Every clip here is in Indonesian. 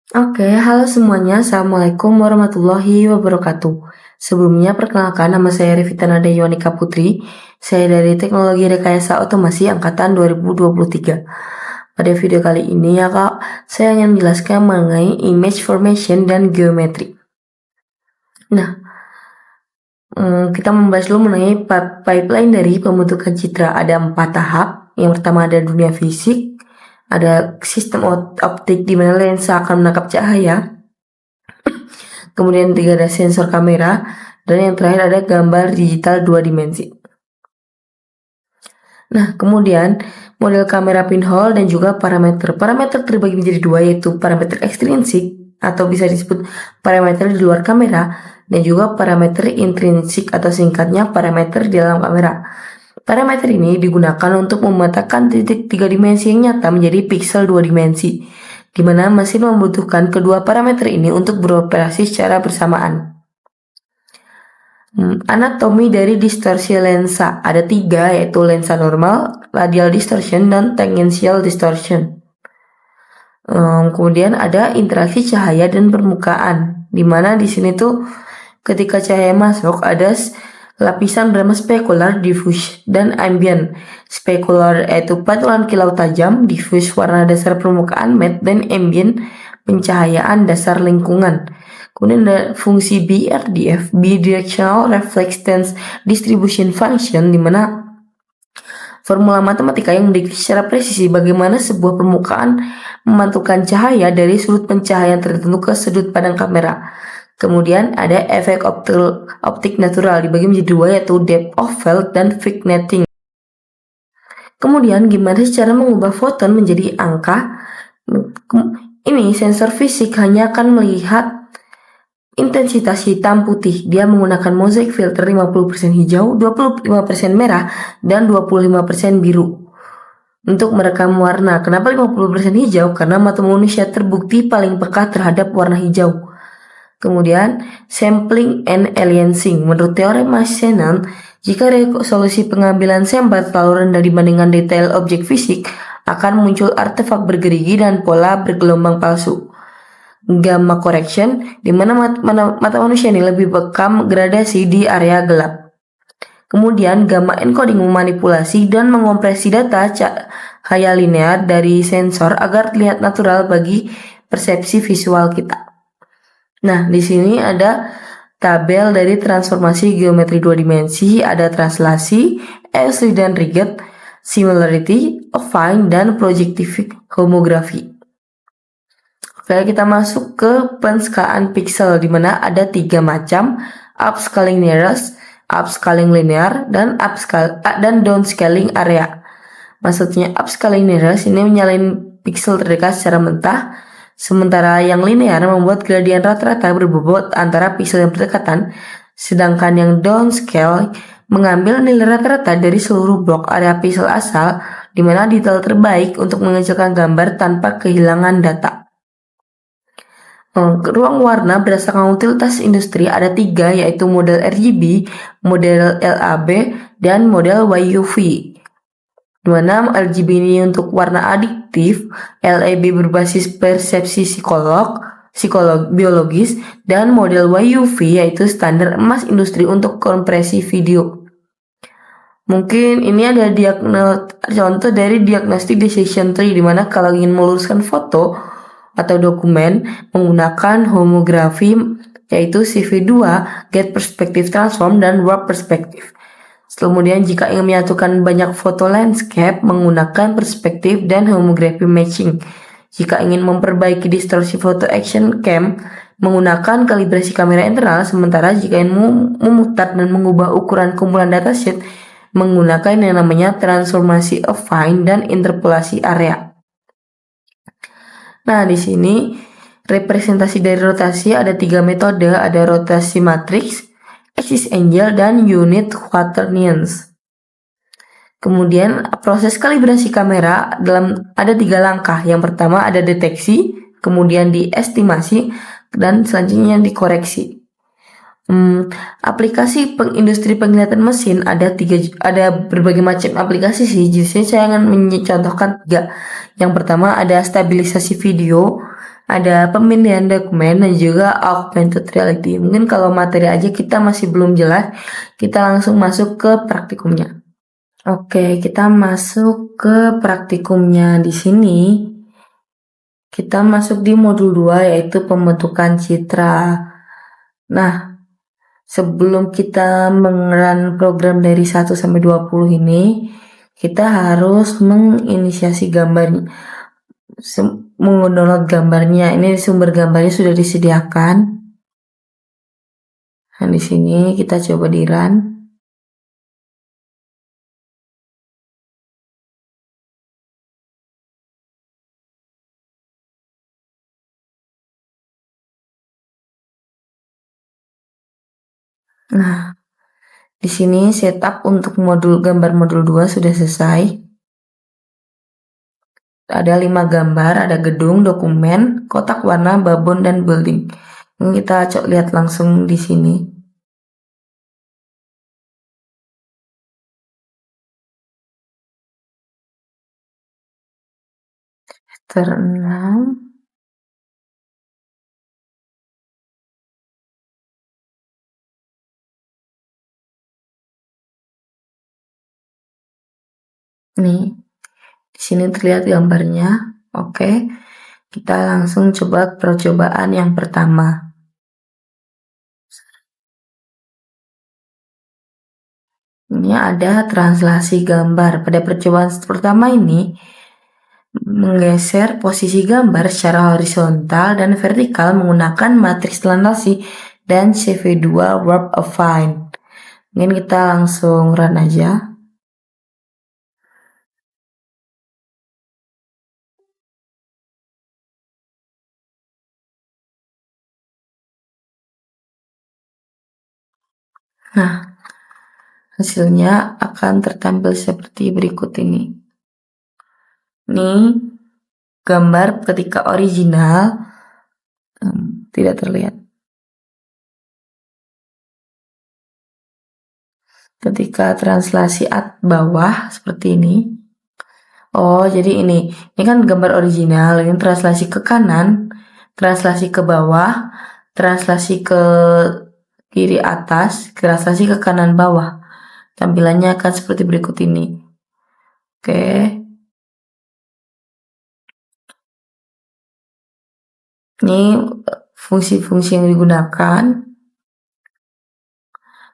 Oke, halo semuanya. Assalamualaikum warahmatullahi wabarakatuh. Sebelumnya, perkenalkan nama saya Revita Nada Yohanika Putri. Saya dari Teknologi Rekayasa Otomasi Angkatan 2023. Pada video kali ini ya Kak, saya ingin menjelaskan mengenai image formation dan geometri. Nah, kita membahas dulu mengenai pipeline dari pembentukan citra. Ada 4 tahap. Yang pertama ada dunia fisik, ada sistem optik di mana lensa akan menangkap cahaya. Kemudian 3 ada sensor kamera, dan yang terakhir ada gambar digital 2 dimensi. Nah, kemudian model kamera pinhole dan juga parameter. Parameter terbagi menjadi 2, yaitu parameter ekstrinsik atau bisa disebut parameter di luar kamera, dan juga parameter intrinsik atau singkatnya parameter di dalam kamera. Parameter ini digunakan untuk memetakan titik 3 dimensi yang nyata menjadi piksel 2 dimensi, di mana mesin membutuhkan kedua parameter ini untuk beroperasi secara bersamaan. Anatomi dari distorsi lensa ada 3, yaitu lensa normal, radial distortion, dan tangential distortion. Kemudian ada interaksi cahaya dan permukaan, di mana di sini tuh ketika cahaya masuk ada lapisan bernama spekular, diffuse, dan ambient. Spekular yaitu pantulan kilau tajam, diffuse warna dasar permukaan matte, dan ambient pencahayaan dasar lingkungan. Kemudian ada fungsi BRDF, bidirectional reflectance distribution function, di mana formula matematika yang mendekati secara presisi bagaimana sebuah permukaan memantulkan cahaya dari sudut pencahayaan tertentu ke sudut pandang kamera. Kemudian ada efek optik natural dibagi menjadi 2, yaitu depth of field dan vignetting. Kemudian gimana cara mengubah foton menjadi angka? Ini sensor fisik hanya akan melihat intensitas hitam putih. Dia menggunakan mosaic filter 50% hijau, 25% merah, dan 25% biru untuk merekam warna. Kenapa 50% hijau? Karena mata manusia terbukti paling peka terhadap warna hijau. Kemudian sampling and aliasing. Menurut teorem Shannon, jika resolusi pengambilan sampel terlalu rendah dibandingkan detail objek fisik, akan muncul artefak bergerigi dan pola bergelombang palsu. Gamma correction, di mana mata manusia ini lebih pekam gradasi di area gelap. Kemudian gamma encoding memanipulasi dan mengompresi data cahaya linear dari sensor agar terlihat natural bagi persepsi visual kita. Nah, di sini ada tabel dari transformasi geometri 2 dimensi, ada translasi, Euclidean dan rigid, similarity, affine, dan projective homography. Oke, kita masuk ke penskalaan pixel, di mana ada 3 macam, upscaling nearest, upscaling linear, dan downscaling area. Maksudnya upscaling nearest ini menyalin pixel terdekat secara mentah, sementara yang linear membuat gradien rata-rata berbobot antara pixel yang berdekatan, sedangkan yang downscale mengambil nilai rata-rata dari seluruh blok area pixel asal, di mana detail terbaik untuk mengecilkan gambar tanpa kehilangan data. Ruang warna berdasarkan utilitas industri ada 3, yaitu model RGB, model LAB, dan model YUV. Di mana RGB ini untuk warna adiktif, LAB berbasis persepsi biologis, dan model YUV yaitu standar emas industri untuk kompresi video. Mungkin ini ada contoh dari diagnostic decision tree, di mana kalau ingin meluruskan foto atau dokumen menggunakan homografi yaitu CV2, get perspective transform, dan warp perspective. Kemudian jika ingin menyatukan banyak foto landscape menggunakan perspektif dan homografi matching. Jika ingin memperbaiki distorsi foto action cam menggunakan kalibrasi kamera internal, sementara jika ingin memutar dan mengubah ukuran kumpulan dataset menggunakan yang namanya transformasi affine dan interpolasi area. Nah, di sini representasi dari rotasi ada 3 metode, ada rotasi matrix, axis angle, dan unit quaternions. Kemudian proses kalibrasi kamera ada 3 langkah. Yang pertama ada deteksi, kemudian diestimasi, dan selanjutnya dikoreksi. Aplikasi industri penglihatan mesin ada berbagai macam aplikasi sih. Jadi saya akan mencontohkan 3. Yang pertama ada stabilisasi video, ada pemindahan dokumen dan juga augmented reality. Mungkin kalau materi aja kita masih belum jelas, kita langsung masuk ke praktikumnya. Oke, kita masuk ke praktikumnya. Di sini kita masuk di modul 2 yaitu pembentukan citra. Nah, sebelum kita mengerun program dari 1 sampai 20 ini, kita harus menginisiasi gambarnya, mendownload gambarnya. Ini sumber gambarnya sudah disediakan. Nah, di sini kita coba di run. Nah, di sini setup untuk gambar modul 2 sudah selesai. Ada 5 gambar, ada gedung, dokumen, kotak warna, babon, dan building. Ini kita lihat langsung di sini. Terenam. Nih, di sini terlihat gambarnya. Oke, kita langsung coba percobaan yang pertama. Ini ada translasi gambar. Pada percobaan pertama ini, menggeser posisi gambar secara horizontal dan vertikal menggunakan matriks translasi dan CV2 Warp Affine. Mungkin kita langsung run aja. Nah, hasilnya akan tertampil seperti berikut ini. Ini gambar ketika original tidak terlihat. Ketika translasi bawah seperti ini. Oh, jadi ini kan gambar original, ini translasi ke kanan, translasi ke bawah, translasi ke kiri atas, translasi ke kanan bawah. Tampilannya akan seperti berikut ini. Oke. Ini fungsi-fungsi yang digunakan.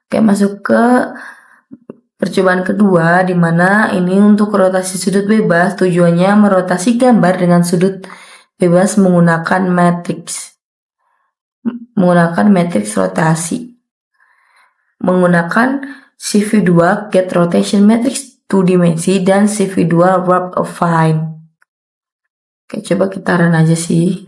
Oke, masuk ke percobaan kedua, di mana ini untuk rotasi sudut bebas, tujuannya merotasi gambar dengan sudut bebas menggunakan matriks rotasi. Menggunakan CV2 Get Rotation Matrix 2 dimensi dan CV2 Warp Affine. Oke, coba kita run aja sih.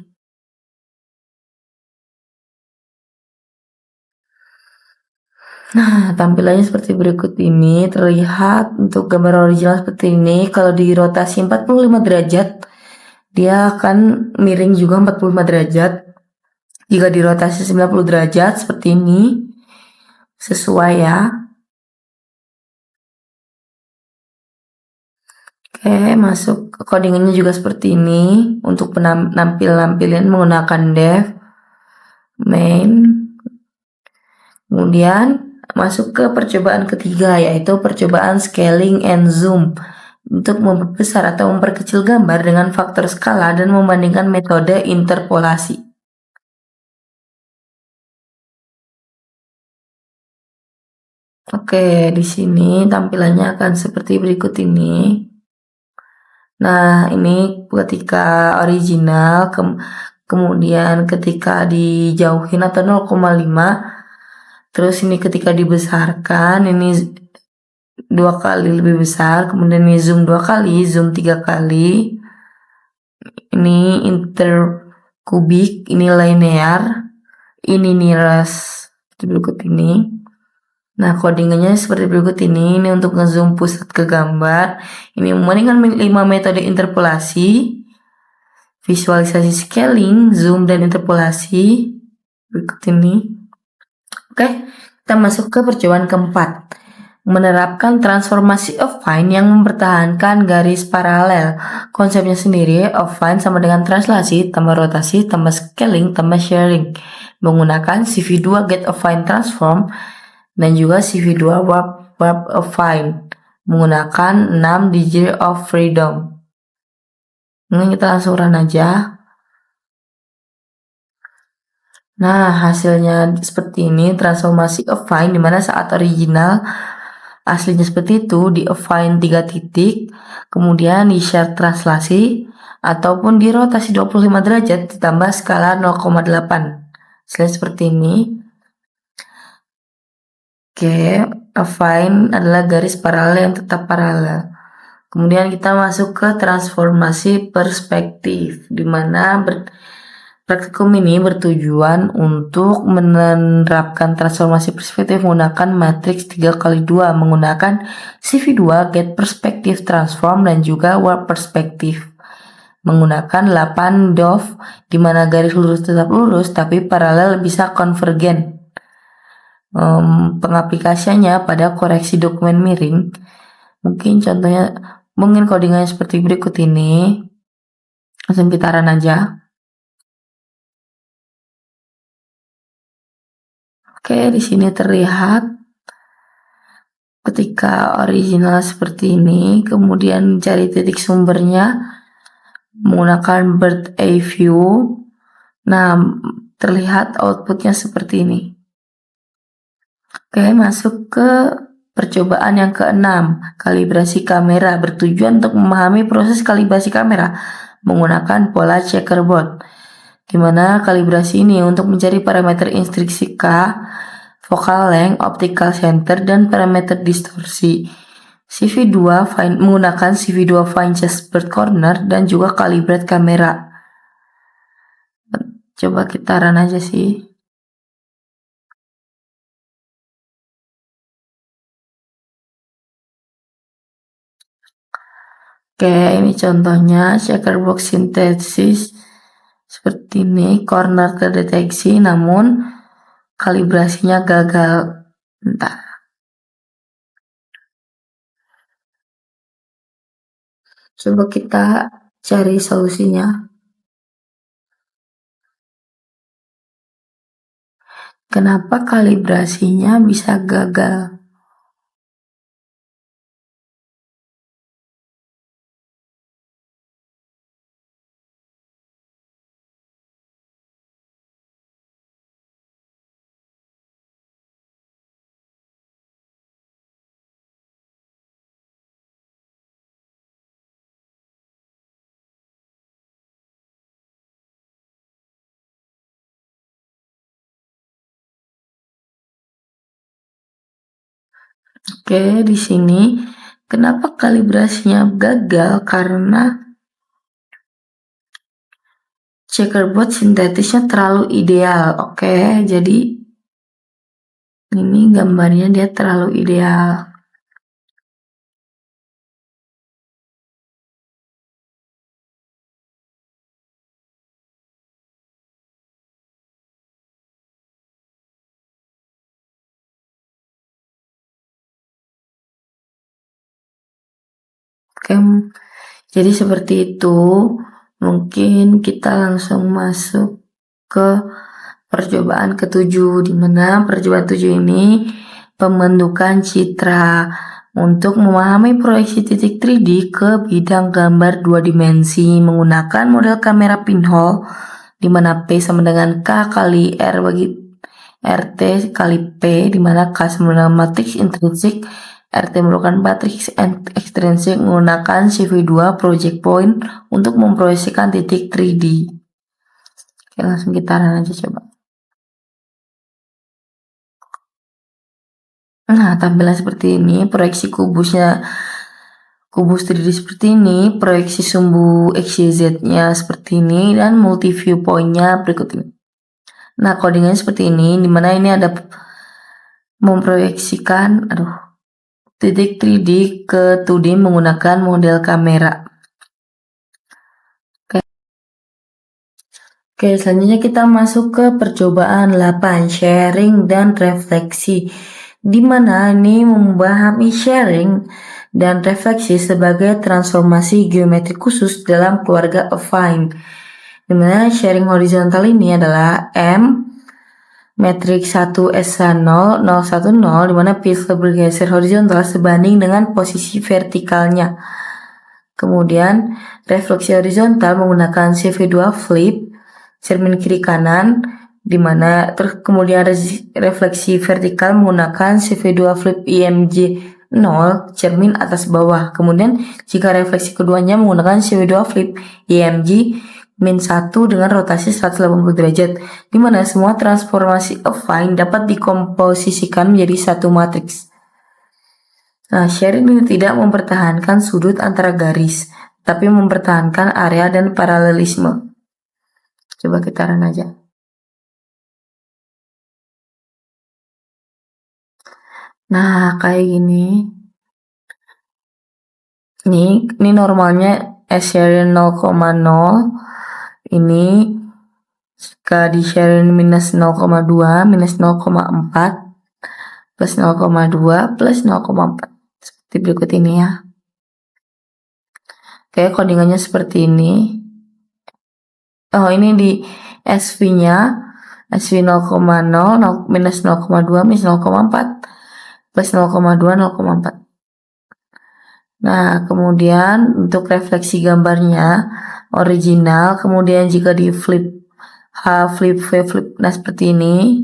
Nah, tampilannya seperti berikut ini. Terlihat untuk gambar original seperti ini. Kalau di rotasi 45 derajat, dia akan miring juga 45 derajat. Jika di rotasi 90 derajat seperti ini, sesuai ya. Oke, masuk ke codingannya juga seperti ini. Untuk nampilin menggunakan dev, main. Kemudian masuk ke percobaan ketiga, yaitu percobaan scaling and zoom. Untuk memperbesar atau memperkecil gambar dengan faktor skala dan membandingkan metode interpolasi. Oke, di sini tampilannya akan seperti berikut ini. Nah, ini ketika original, kemudian ketika dijauhin atau 0,5, terus ini ketika dibesarkan, ini 2 kali lebih besar, kemudian ini zoom 2 kali, zoom 3 kali. Ini interkubik, ini linear, ini nearest, seperti berikut ini. Nah, codingannya seperti berikut ini. Ini untuk ngezoom pusat ke gambar. Ini membandingkan 5 metode interpolasi, visualisasi scaling, zoom, dan interpolasi. Berikut ini. Oke, kita masuk ke percobaan keempat. menerapkan transformasi affine yang mempertahankan garis paralel. Konsepnya sendiri, affine sama dengan translasi, tambah rotasi, tambah scaling, tambah sharing. Menggunakan CV2 get affine transform dan juga CV2 warp affine. Menggunakan 6 degree of freedom. Ini kita langsung run aja. Nah, hasilnya seperti ini, transformasi affine dimana saat original aslinya seperti itu, di affine 3 titik, kemudian di share translasi, ataupun di rotasi 25 derajat ditambah skala 0,8. Selain seperti ini. Oke, affine adalah garis paralel yang tetap paralel. Kemudian kita masuk ke transformasi perspektif, di mana praktikum ini bertujuan untuk menerapkan transformasi perspektif menggunakan matriks 3x2 menggunakan CV2 get perspective transform dan juga warp perspektif menggunakan 8 DOF di mana garis lurus tetap lurus tapi paralel bisa konvergen. Pengaplikasiannya pada koreksi dokumen miring mungkin codingannya seperti berikut ini. Langsung kita run aja. Oke, di sini terlihat ketika original seperti ini, kemudian cari titik sumbernya menggunakan bird eye view. Nah, terlihat outputnya seperti ini. Oke, masuk ke percobaan yang keenam, kalibrasi kamera, bertujuan untuk memahami proses kalibrasi kamera menggunakan pola checkerboard. Gimana kalibrasi ini untuk mencari parameter instruksi K, focal length, optical center, dan parameter distorsi. CV2 menggunakan CV2 fine chessboard corner dan juga kalibrate kamera. Coba kita run aja sih. Oke, ini contohnya checkerboard sintesis seperti ini, corner terdeteksi namun kalibrasinya gagal. Bentar. Coba kita cari solusinya. Kenapa kalibrasinya bisa gagal? Oke, di sini kenapa kalibrasinya gagal? Karena checkerboard sintetisnya terlalu ideal. Oke, jadi ini gambarnya dia terlalu ideal. Oke, jadi seperti itu. Mungkin kita langsung masuk ke percobaan ketujuh, di mana percobaan 7 ini pembentukan citra untuk memahami proyeksi titik 3D ke bidang gambar 2 dimensi menggunakan model kamera pinhole, di mana P sama dengan K kali R bagi RT kali P, di mana K sama dengan matriks intrinsik, RT merupakan matriks ekstrinsik menggunakan CV2 project point untuk memproyeksikan titik 3D. Oke, langsung kita run aja coba. Nah, tampilan seperti ini, proyeksi kubus 3D seperti ini, proyeksi sumbu XYZ-nya seperti ini, dan multi viewpoint-nya berikut ini. Nah, codingannya seperti ini, dimana ini ada memproyeksikan titik 3D ke 2D menggunakan model kamera. Oke, selanjutnya kita masuk ke percobaan 8, sharing dan refleksi. di mana ini memahami sharing dan refleksi sebagai transformasi geometri khusus dalam keluarga affine. Di mana sharing horizontal ini adalah M matriks 1 S0 0 1 0, di mana pixel bergeser horizontal sebanding dengan posisi vertikalnya. Kemudian refleksi horizontal menggunakan CV2 flip cermin kiri kanan, di mana kemudian refleksi vertikal menggunakan CV2 flip IMJ 0 cermin atas bawah. Kemudian jika refleksi keduanya menggunakan CV2 flip IMJ min 1 dengan rotasi 180 derajat, di mana semua transformasi affine dapat dikomposisikan menjadi satu matriks. Nah, sharing ini tidak mempertahankan sudut antara garis, tapi mempertahankan area dan paralelisme. Coba kita run aja. Nah, kayak gini. Ini normalnya S-sharing 0,0. Ini jika di sharing minus 0,2, minus 0,4, plus 0,2, plus 0,4. Seperti berikut ini ya. Oke, codingannya seperti ini. Oh, ini di SV-nya. SV 0,0, minus 0,2, minus 0,4, plus 0,2, 0,4. Nah, kemudian untuk refleksi gambarnya original, kemudian jika di flip flip, nah seperti ini.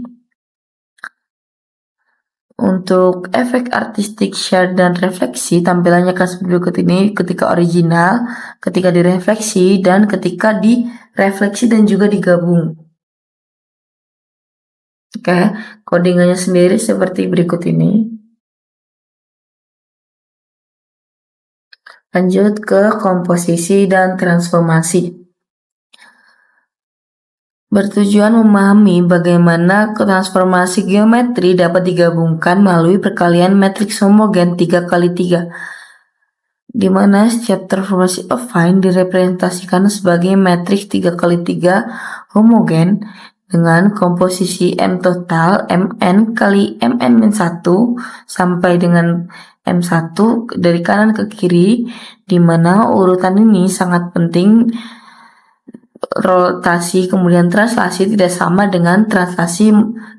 Untuk efek artistik share dan refleksi, tampilannya akan seperti berikut ini ketika original, ketika direfleksi, dan ketika direfleksi dan juga digabung. Oke, codingannya sendiri seperti berikut ini. Lanjut ke komposisi dan transformasi. Bertujuan memahami bagaimana transformasi geometri dapat digabungkan melalui perkalian matriks homogen 3x3, di mana setiap transformasi affine direpresentasikan sebagai matriks 3x3 homogen dengan komposisi M total Mn kali Mn-1 sampai dengan M1 dari kanan ke kiri, di mana urutan ini sangat penting. Rotasi kemudian translasi tidak sama dengan translasi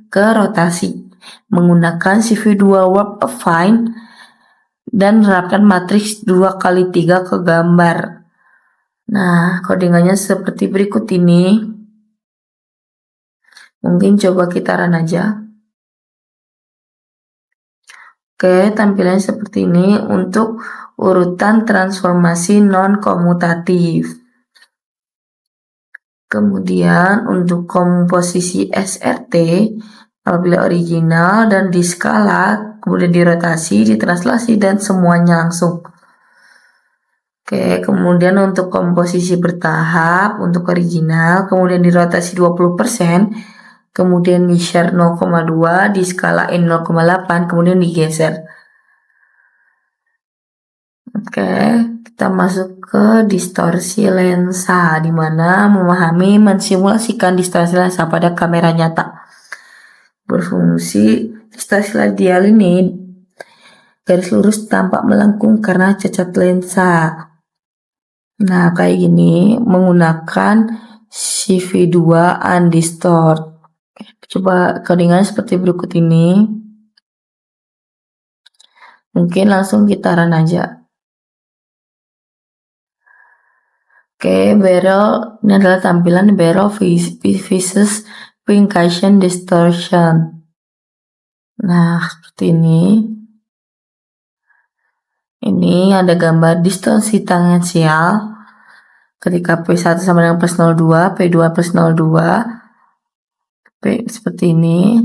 ke rotasi. Menggunakan CV2 warp affine dan menerapkan matriks 2x3 ke gambar. Nah, codingannya seperti berikut ini. Mungkin coba kita run aja. Oke, tampilannya seperti ini untuk urutan transformasi non-komutatif. Kemudian untuk komposisi SRT, apabila original dan di skala, kemudian dirotasi, ditranslasi, dan semuanya langsung. Oke, kemudian untuk komposisi bertahap, untuk original, kemudian dirotasi 20%, kemudian di share 0,2, di skala in 0,8, kemudian digeser. Oke, kita masuk ke distorsi lensa, di mana memahami mensimulasikan distorsi lensa pada kamera nyata. Berfungsi distorsi radial ini, garis lurus tampak melengkung karena cacat lensa. Nah, kayak gini menggunakan CV2 undistort. Coba codingannya seperti berikut ini. Mungkin langsung kita run aja. Oke, barrel ini adalah tampilan barrel versus Pincushion distortion. Nah, seperti ini. Ini ada gambar distorsi tangensial ketika P1 sama dengan plus 0,2, P2 plus 0,2, P seperti ini.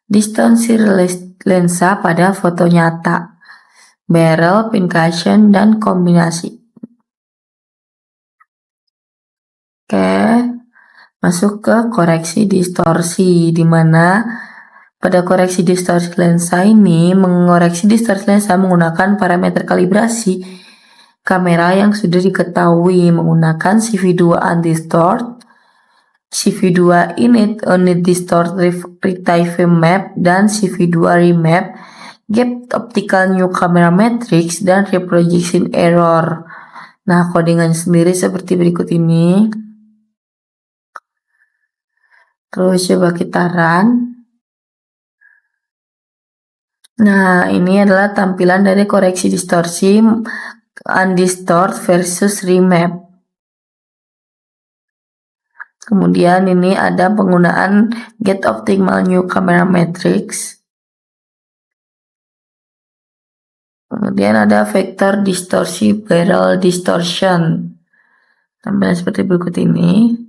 Distorsi lensa pada foto nyata, barrel, Pincushion, dan kombinasi. Oke, masuk ke koreksi distorsi, di mana pada koreksi distorsi lensa ini mengoreksi distorsi lensa menggunakan parameter kalibrasi kamera yang sudah diketahui menggunakan CV2 undistort, CV2 init, unit distort retive map, dan CV2 remap, gap optical new camera matrix, dan reprojection error. Nah, codingan sendiri seperti berikut ini. Terus coba kita run. Nah, ini adalah tampilan dari koreksi distorsi undistort versus remap. Kemudian ini ada penggunaan get optimal new camera matrix. Kemudian ada vector distorsi barrel distortion. Tampilan seperti berikut ini.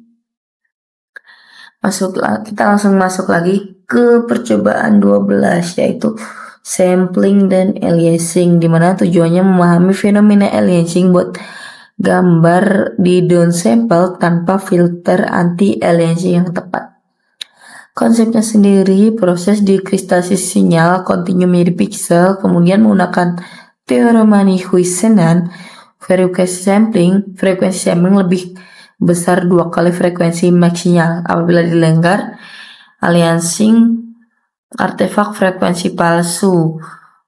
Kita langsung masuk lagi ke percobaan 12, yaitu sampling dan aliasing, dimana tujuannya memahami fenomena aliasing buat gambar di downsample tanpa filter anti-aliasing yang tepat. Konsepnya sendiri, proses dikristalisasi sinyal kontinu menjadi piksel, kemudian menggunakan teorema Manny-Huisenan, frekuensi sampling lebih besar 2 kali frekuensi max sinyal. Apabila dilanggar, aliasing artefak frekuensi palsu,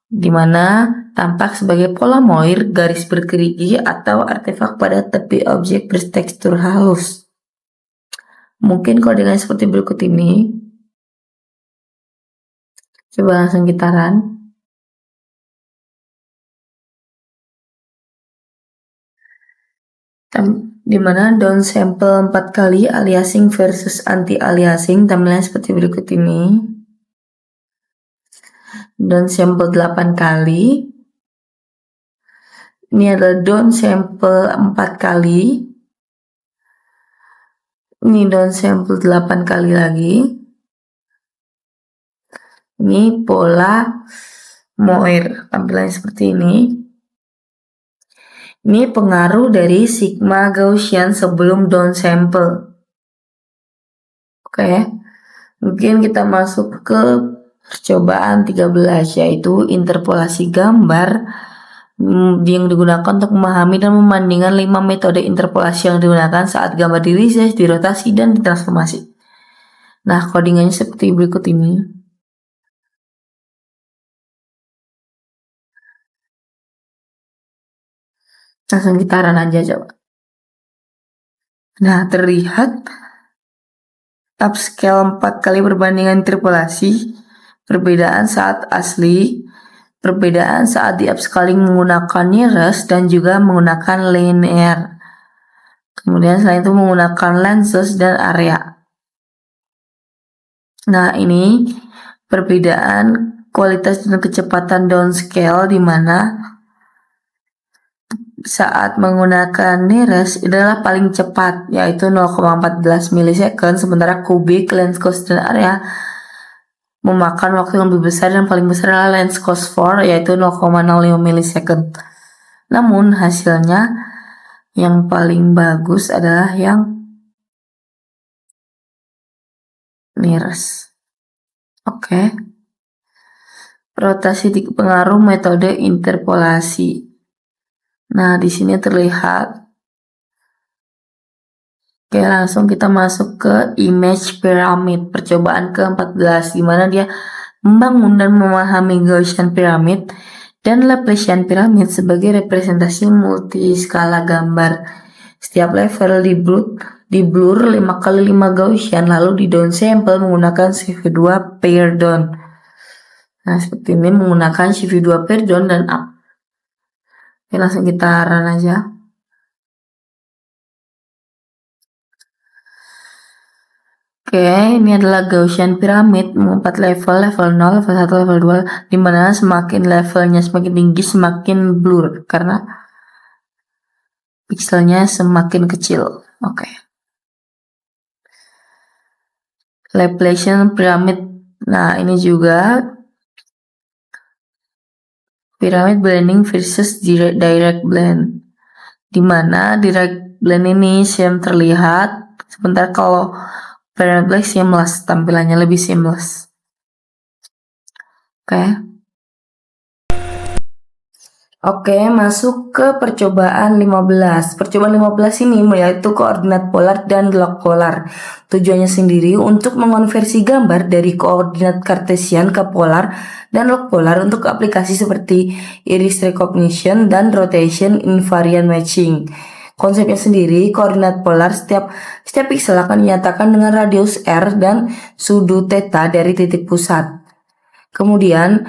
di mana tampak sebagai polamoid, garis bergerigi, atau artefak pada tepi objek bertekstur halus. Mungkin codingan seperti berikut ini. Coba langsung kita run. Dimana downsample 4 kali, aliasing versus anti-aliasing, tampilannya seperti berikut ini. Downsample 8 kali. Ini adalah downsample 4 kali. Ini downsample 8 kali lagi. Ini pola Moir, tampilannya seperti ini. Ini pengaruh dari sigma Gaussian sebelum downsample. Oke, mungkin kita masuk ke percobaan 13, yaitu interpolasi gambar yang digunakan untuk memahami dan membandingkan 5 metode interpolasi yang digunakan saat gambar diresize, dirotasi, dan ditransformasi. Nah, codingannya seperti berikut ini. Langsung kita run aja coba. Nah, terlihat upscale 4 kali perbandingan interpolasi, perbedaan saat asli, perbedaan saat di upscaling menggunakan nearest dan juga menggunakan linear. Kemudian selain itu menggunakan lenses dan area. Nah, ini perbedaan kualitas dan kecepatan downscale, di mana saat menggunakan nearest adalah paling cepat, yaitu 0,14 milisecond, sementara kubik, lens cost, dan area memakan waktu yang lebih besar, dan paling besar adalah lens cost 4, yaitu 0,05 milisecond. Namun hasilnya yang paling bagus adalah yang nearest. Oke. Rotasi pengaruh metode interpolasi. Nah, di sini terlihat. Oke, langsung kita masuk ke image pyramid, percobaan ke-14, di mana dia membangun dan memahami Gaussian pyramid dan Laplacian pyramid sebagai representasi multiskala gambar. Setiap level di blur 5 kali 5 Gaussian, lalu di downsample menggunakan CV2 pair down. Nah, seperti ini menggunakan CV2 pair down dan up. Oke, langsung kita run aja. Oke, ini adalah Gaussian pyramid 4 level, level 0, level 1, level 2, dimana semakin levelnya semakin tinggi semakin blur karena pixelnya semakin kecil. Oke. Laplacian pyramid. Nah, ini juga pyramid blending versus direct blend, dimana direct blend ini same terlihat, sebentar kalau pyramid blend seamless, tampilannya lebih seamless. Oke. Oke, masuk ke percobaan 15. Percobaan 15 ini yaitu koordinat polar dan log polar. Tujuannya sendiri untuk mengonversi gambar dari koordinat kartesian ke polar dan log polar untuk aplikasi seperti iris recognition dan rotation invariant matching. Konsepnya sendiri, koordinat polar setiap piksel akan dinyatakan dengan radius r dan sudut theta dari titik pusat. Kemudian,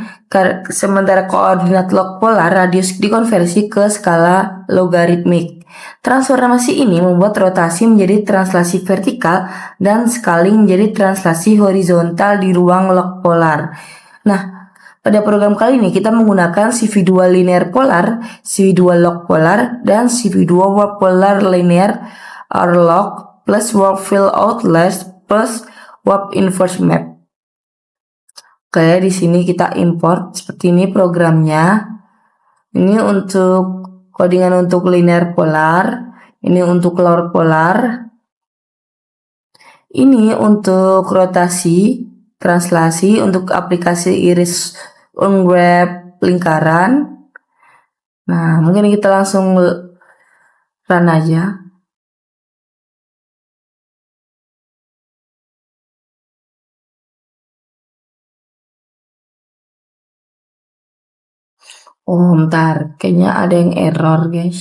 sementara koordinat log polar radius dikonversi ke skala logaritmik. Transformasi ini membuat rotasi menjadi translasi vertikal dan scaling menjadi translasi horizontal di ruang log polar. Nah, pada program kali ini kita menggunakan CV2 linear polar, CV2 log polar, dan CV2 warp polar linear or log plus warp fill outliers plus warp inverse map. Oke, di sini kita import seperti ini programnya. Ini untuk codingan untuk linear polar, ini untuk log polar, ini untuk rotasi, translasi untuk aplikasi iris unwrap lingkaran. Nah, mungkin kita langsung run aja. Oh, bentar. Kayaknya ada yang error, guys.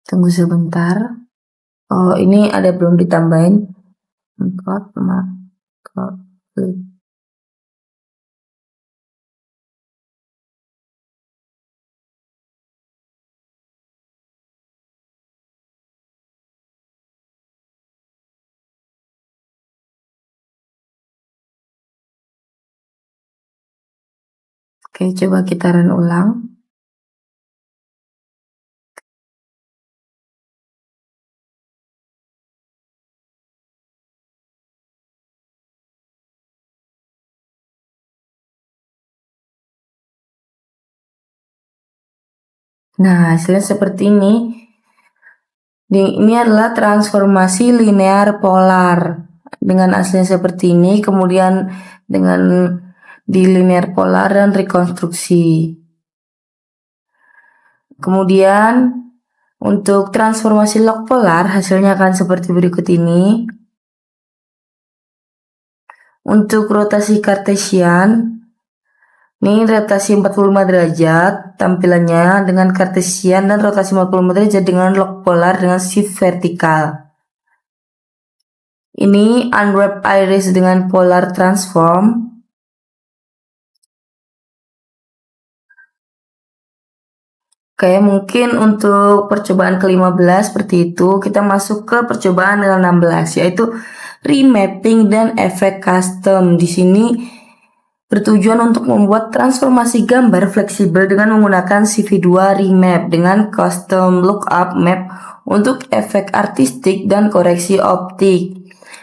Tunggu sebentar. Oh, ini ada belum ditambahin. Import, Oke, coba kita run ulang. Nah, hasilnya seperti ini. Ini adalah transformasi linear polar. Dengan hasilnya seperti ini, kemudian dengan di linear polar dan rekonstruksi. Kemudian untuk transformasi log polar hasilnya akan seperti berikut ini. Untuk rotasi kartesian, ini rotasi 45 derajat tampilannya dengan kartesian dan rotasi 45 derajat dengan log polar dengan shift vertikal. Ini unwrap iris dengan polar transform. Oke, mungkin untuk percobaan ke-15 seperti itu, kita masuk ke percobaan ke-16 yaitu remapping dan efek custom. Di sini bertujuan untuk membuat transformasi gambar fleksibel dengan menggunakan CV2 remap dengan custom lookup map untuk efek artistik dan koreksi optik.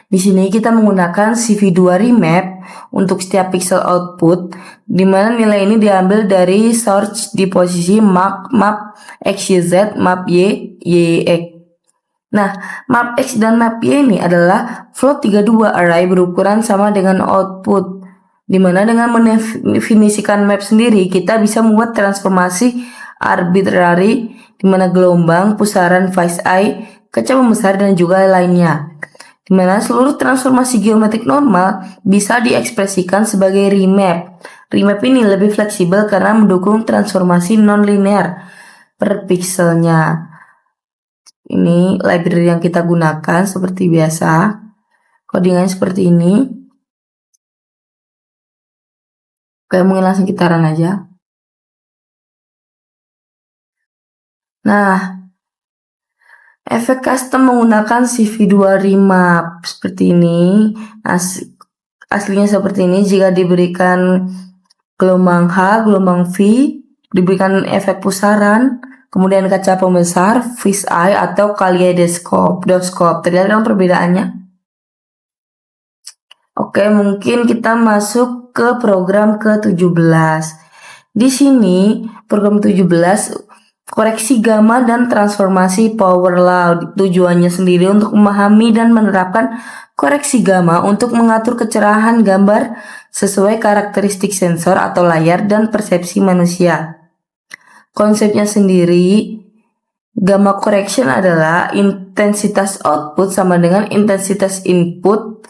Di sini kita menggunakan CV2 remap untuk setiap pixel output, di mana nilai ini diambil dari source di posisi map XYZ, map YX. Nah, map X dan map Y ini adalah float 32 array berukuran sama dengan output. Dimana dengan mendefinisikan map sendiri, kita bisa membuat transformasi arbitrary dimana gelombang, pusaran phase eye, kaca pembesar dan juga lainnya. Dimana seluruh transformasi geometrik normal bisa diekspresikan sebagai remap. Remap ini lebih fleksibel karena mendukung transformasi non-linear per pixelnya. Ini library yang kita gunakan seperti biasa. Codingannya seperti ini. Oke, mungkin langsung kita run aja. Nah, efek custom menggunakan CV2 remap seperti ini. Aslinya seperti ini jika diberikan gelombang H, gelombang V, diberikan efek pusaran, kemudian kaca pembesar, fish eye atau kaleidoskop. Terlihat dong perbedaannya? Oke, mungkin kita masuk ke program ke-17. Di sini program 17 Koreksi gamma dan transformasi power law tujuannya sendiri untuk memahami dan menerapkan koreksi gamma untuk mengatur kecerahan gambar sesuai karakteristik sensor atau layar dan persepsi manusia. Konsepnya sendiri, gamma correction adalah intensitas output sama dengan intensitas input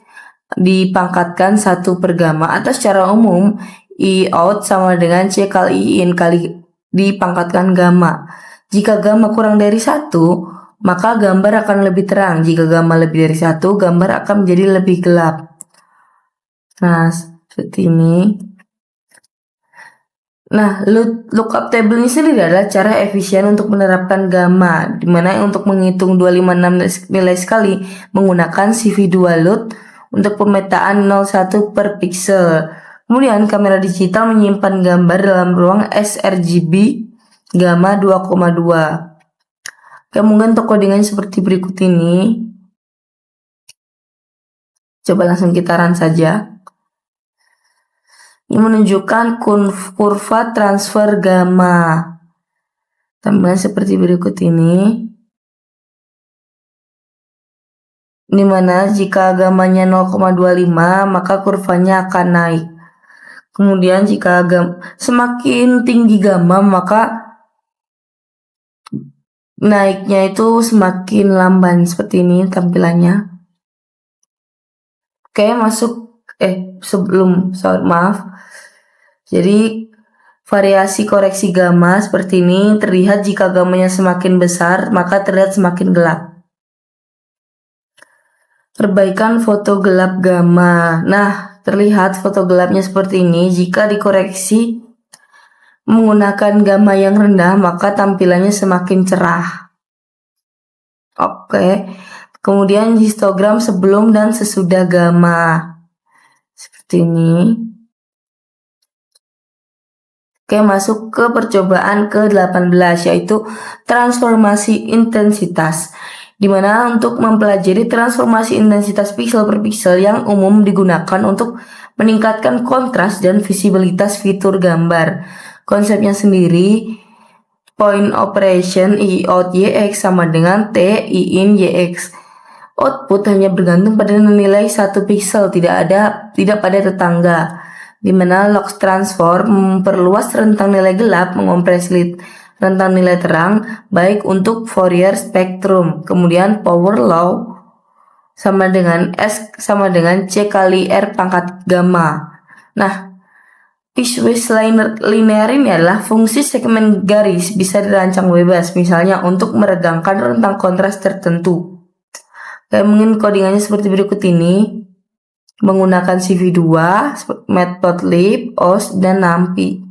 dipangkatkan 1 per gamma, atau secara umum I out sama dengan C kali I in kali dipangkatkan gamma. Jika gamma kurang dari 1, maka gambar akan lebih terang. Jika gamma lebih dari 1, gambar akan menjadi lebih gelap. Nah, seperti ini. Nah, lookup table ini sendiri adalah cara efisien untuk menerapkan gamma, di mana untuk menghitung 256 nilai sekali menggunakan CV2 loop untuk pemetaan 01 per pixel. Kemudian kamera digital menyimpan gambar dalam ruang sRGB gamma 2,2. Oke, mungkin untuk codingannya seperti berikut ini. Coba langsung kita run saja. Ini menunjukkan kurva transfer gamma. Tampilan seperti berikut ini. Di mana jika gammanya 0,25 maka kurvanya akan naik. Kemudian jika semakin tinggi gamma maka naiknya itu semakin lamban. Seperti ini tampilannya. Oke, maaf. Jadi variasi koreksi gamma seperti ini terlihat jika gammanya semakin besar maka terlihat semakin gelap. Perbaikan foto gelap gamma. Nah, terlihat foto gelapnya seperti ini. Jika dikoreksi menggunakan gamma yang rendah, maka tampilannya semakin cerah. Oke. Kemudian histogram sebelum dan sesudah gamma. Seperti ini. Oke, masuk ke percobaan ke-18, yaitu transformasi intensitas. Dimana untuk mempelajari transformasi intensitas pixel per pixel yang umum digunakan untuk meningkatkan kontras dan visibilitas fitur gambar. Konsepnya sendiri, point operation I out YX sama dengan T I in YX. Output hanya bergantung pada nilai 1 pixel, tidak pada tetangga. Di mana log transform memperluas rentang nilai gelap, mengompresi rentang nilai terang, baik untuk Fourier spectrum. Kemudian power law sama dengan S sama dengan C kali R pangkat gamma. Nah, piecewise linear ini adalah fungsi segmen garis bisa dirancang bebas, misalnya untuk meregangkan rentang kontras tertentu. Kayak mungkin codingannya seperti berikut ini. Menggunakan CV2, Matplotlib, OS, dan NumPy.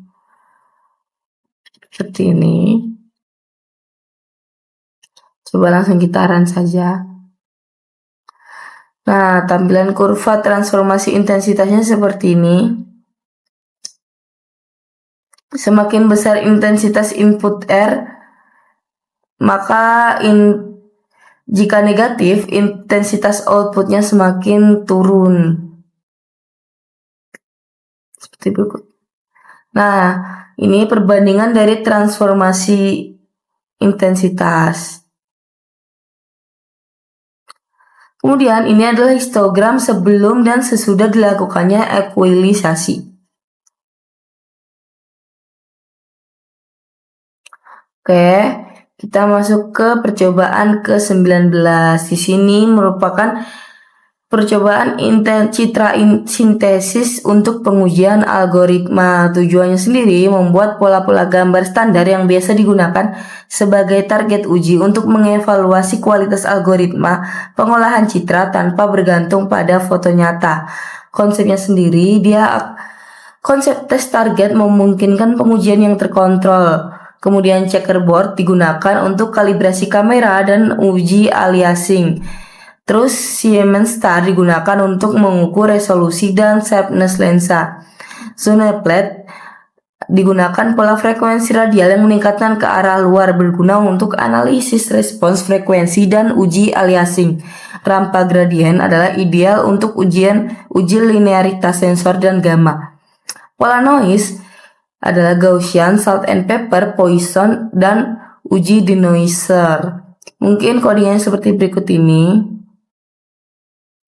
Seperti ini. Coba langsung kita run saja. Nah, tampilan kurva transformasi intensitasnya seperti ini. Semakin besar intensitas input R, maka jika negatif, intensitas outputnya semakin turun. Seperti berikut. Nah, ini perbandingan dari transformasi intensitas. Kemudian ini adalah histogram sebelum dan sesudah dilakukannya ekuilisasi. Oke, kita masuk ke percobaan ke-19. Di sini merupakan percobaan citra sintesis untuk pengujian algoritma. Tujuannya sendiri membuat pola-pola gambar standar yang biasa digunakan sebagai target uji untuk mengevaluasi kualitas algoritma pengolahan citra tanpa bergantung pada foto nyata. Konsepnya sendiri, konsep tes target memungkinkan pengujian yang terkontrol. Kemudian checkerboard digunakan untuk kalibrasi kamera dan uji aliasing. Terus Siemens star digunakan untuk mengukur resolusi dan sharpness lensa. Zone plate digunakan pola frekuensi radial yang meningkatkan ke arah luar, berguna untuk analisis respons frekuensi dan uji aliasing. Rampa gradien adalah ideal untuk uji linearitas sensor dan gamma. Pola noise adalah Gaussian, salt and pepper, Poisson, dan uji denoiser. Mungkin codingnya seperti berikut ini.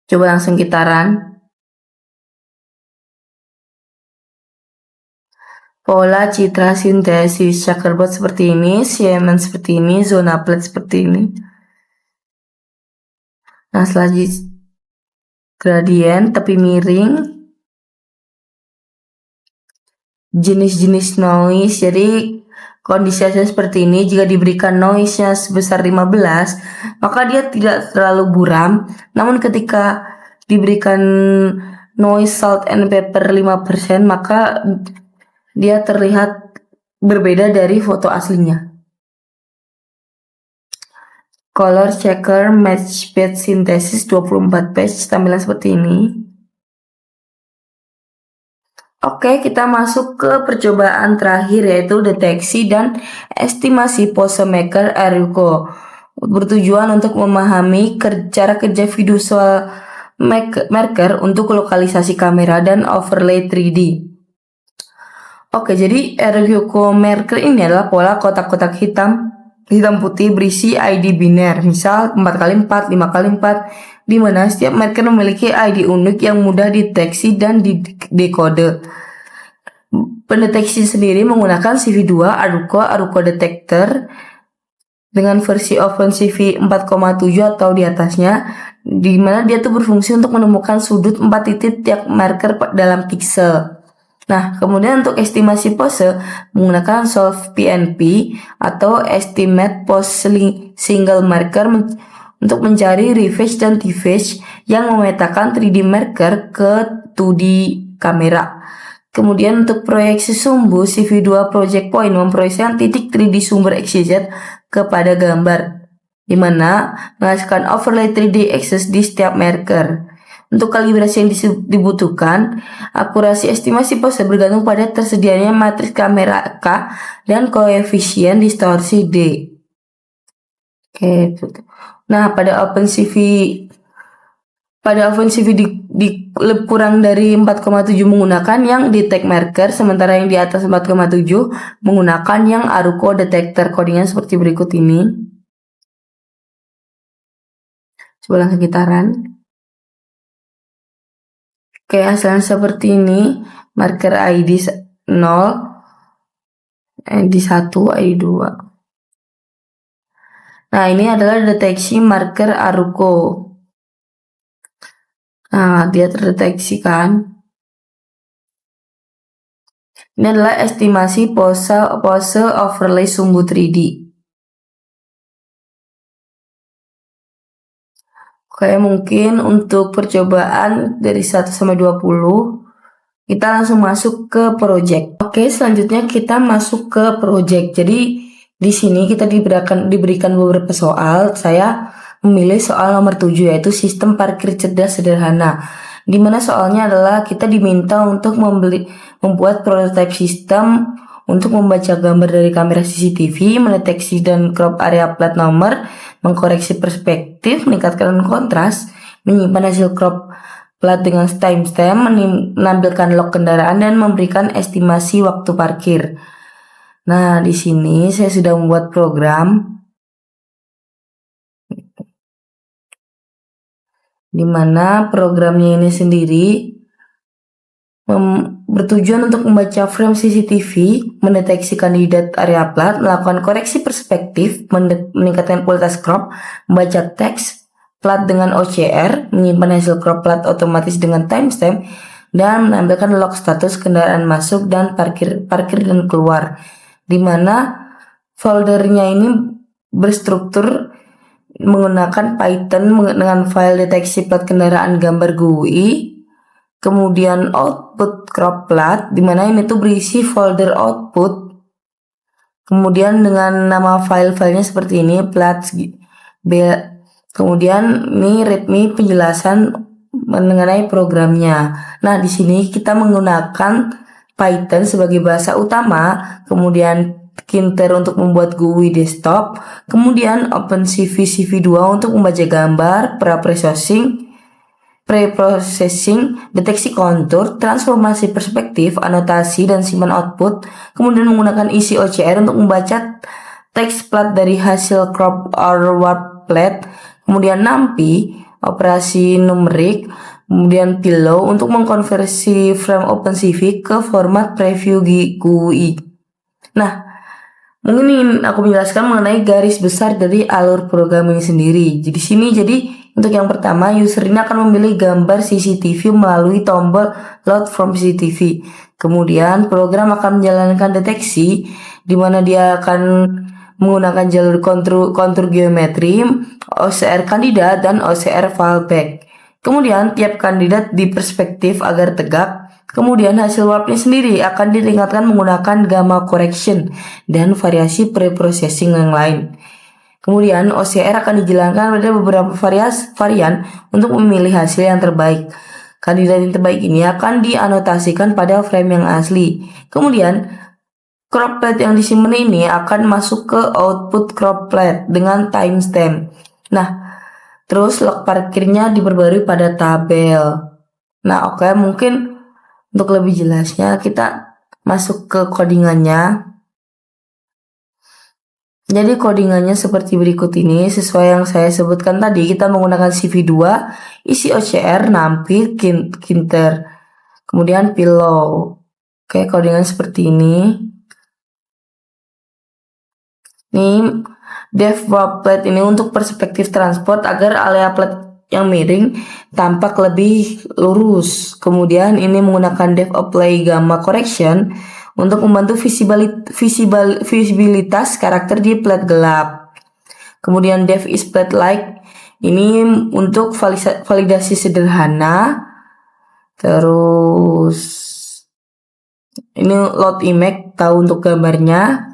Coba langsung kita run. Pola citra sintesis checkerboard seperti ini, Siemens seperti ini, zona plate seperti ini. Nah, selanjutnya gradien, tepi miring, jenis-jenis noise. Jadi kondisinya seperti ini, jika diberikan noise-nya sebesar 15, maka dia tidak terlalu buram. Namun ketika diberikan noise salt and pepper 5%, maka dia terlihat berbeda dari foto aslinya. Color checker match page synthesis 24 page, tampilan seperti ini. Oke, kita masuk ke percobaan terakhir, yaitu deteksi dan estimasi pose maker Aruko. Bertujuan untuk memahami cara kerja visual marker untuk lokalisasi kamera dan overlay 3D. Oke, jadi Aruko marker ini adalah pola kotak-kotak hitam putih berisi ID biner, misal 4x4, 5x4, di mana setiap marker memiliki ID unik yang mudah dideteksi dan dikode. Pendeteksi sendiri menggunakan CV2 Aruko Detector dengan versi OpenCV 4,7 atau di atasnya, di mana dia tuh berfungsi untuk menemukan sudut 4 titik tiap marker dalam pixel. Nah, kemudian untuk estimasi pose menggunakan Solve PNP atau Estimate Pose Single Marker untuk mencari reface dan deface yang memetakan 3D marker ke 2D kamera. Kemudian untuk proyeksi sumbu, CV2 Project Point memproyeksikan titik 3D sumber XYZ kepada gambar, di mana menghasilkan overlay 3D access di setiap marker. Untuk kalibrasi yang dibutuhkan, akurasi estimasi pose bergantung pada tersedianya matriks kamera K dan koefisien distorsi D. Oke. Nah, pada OpenCV kurang dari 4,7 menggunakan yang detect marker, sementara yang di atas 4,7 menggunakan yang Aruko Detector. Codingnya seperti berikut ini. Coba langsung kita run. Oke, hasilnya seperti ini. Marker ID 0, ID 1, ID 2. Nah, ini adalah deteksi marker Aruko. Nah, dia terdeteksi kan. Ini adalah estimasi pose overlay sumbu 3D. Oke, mungkin untuk percobaan dari 1 sampai 20 kita langsung masuk ke project. Oke, selanjutnya kita masuk ke project. Jadi di sini kita diberikan beberapa soal. Saya memilih soal nomor 7, yaitu sistem parkir cerdas sederhana. Di mana soalnya adalah kita diminta untuk membuat prototype sistem untuk membaca gambar dari kamera CCTV, mendeteksi dan crop area plat nomor, mengkoreksi perspektif, meningkatkan kontras, menyimpan hasil crop plat dengan timestamp, menampilkan log kendaraan, dan memberikan estimasi waktu parkir. Nah, di sini saya sudah membuat program di mana programnya ini sendiri bertujuan untuk membaca frame CCTV, mendeteksi kandidat area plat, melakukan koreksi perspektif, meningkatkan kualitas crop, membaca teks plat dengan OCR, menyimpan hasil crop plat otomatis dengan timestamp, dan menampilkan log status kendaraan masuk dan parkir dan keluar, di mana foldernya ini berstruktur menggunakan Python dengan file deteksi plat kendaraan gambar GUI, kemudian output crop plat, di mana ini tuh berisi folder output, kemudian dengan nama file-filenya seperti ini, plat kemudian ini readme penjelasan mengenai programnya. Nah, di sini kita menggunakan Python sebagai bahasa utama, kemudian Kinter untuk membuat GUI desktop, kemudian OpenCV CV2 untuk membaca gambar, pre-processing, deteksi kontur, transformasi perspektif, anotasi, dan simpan output, kemudian menggunakan isi OCR untuk membaca text plot dari hasil crop or warp plot, kemudian NumPy, operasi numerik, kemudian pillow untuk mengkonversi frame OpenCV ke format preview GUI. Nah, mungkin ingin aku menjelaskan mengenai garis besar dari alur program ini sendiri. Jadi untuk yang pertama, user ini akan memilih gambar CCTV melalui tombol load from CCTV. Kemudian program akan menjalankan deteksi di mana dia akan menggunakan jalur kontur geometri, OCR kandidat, dan OCR fallback. Kemudian tiap kandidat diperspektif agar tegak. Kemudian hasil warpnya sendiri akan ditingkatkan menggunakan gamma correction dan variasi preprocessing yang lain. Kemudian OCR akan dijalankan pada beberapa varian untuk memilih hasil yang terbaik. Kandidat yang terbaik ini akan dianotasikan pada frame yang asli. Kemudian crop plot yang disimpan ini akan masuk ke output crop plot dengan timestamp. Nah, terus log parkirnya diperbarui pada tabel. Nah, oke, mungkin untuk lebih jelasnya kita masuk ke codingannya. Jadi codingannya seperti berikut ini, sesuai yang saya sebutkan tadi. Kita menggunakan CV2, isi OCR, NumPy, Kinter, kemudian pillow. Oke, codingan seperti ini. Ini dev warp plot ini untuk perspektif transport agar area plot yang miring tampak lebih lurus. Kemudian ini menggunakan dev apply gamma correction untuk membantu visibilitas karakter di plot gelap. Kemudian dev is plot like ini untuk validasi sederhana. Terus ini load image tahu untuk gambarnya.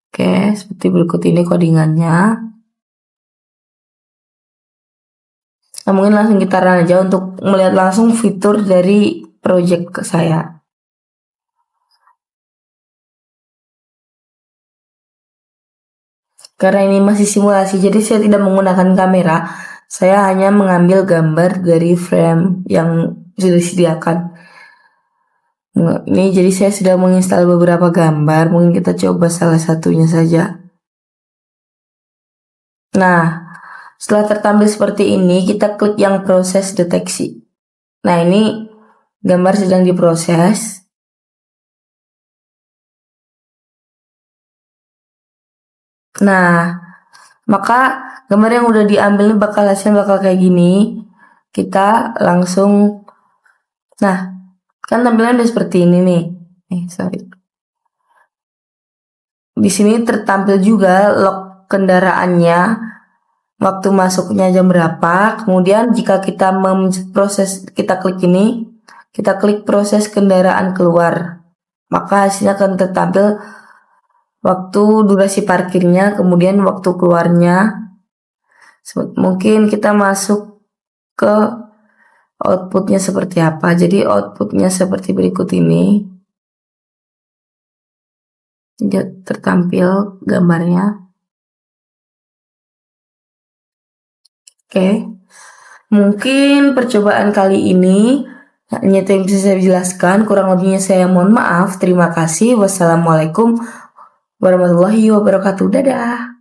Oke, seperti berikut ini codingannya. Nah, mungkin langsung kita run aja untuk melihat langsung fitur dari project ke saya. Karena ini masih simulasi, jadi saya tidak menggunakan kamera. Saya hanya mengambil gambar dari frame yang sudah disediakan. Ini jadi saya sudah menginstal beberapa gambar. Mungkin kita coba salah satunya saja. Nah, setelah tertampil seperti ini, kita klik yang proses deteksi. Nah, ini gambar sedang diproses. Nah, maka gambar yang udah diambil ini hasilnya bakal kayak gini. Kita langsung, nah, kan tampilannya udah seperti ini nih. Sorry. Di sini tertampil juga log kendaraannya, waktu masuknya jam berapa. Kemudian jika kita memproses, kita klik ini, kita klik proses kendaraan keluar, maka hasilnya akan tertampil waktu durasi parkirnya, kemudian waktu keluarnya. Mungkin kita masuk ke outputnya seperti apa. Jadi outputnya seperti berikut ini. Jadi tertampil gambarnya. Oke. Mungkin percobaan kali ini hanya itu yang bisa saya jelaskan. Kurang lebihnya saya mohon maaf. Terima kasih. Wassalamualaikum warahmatullahi wabarakatuh. Dadah.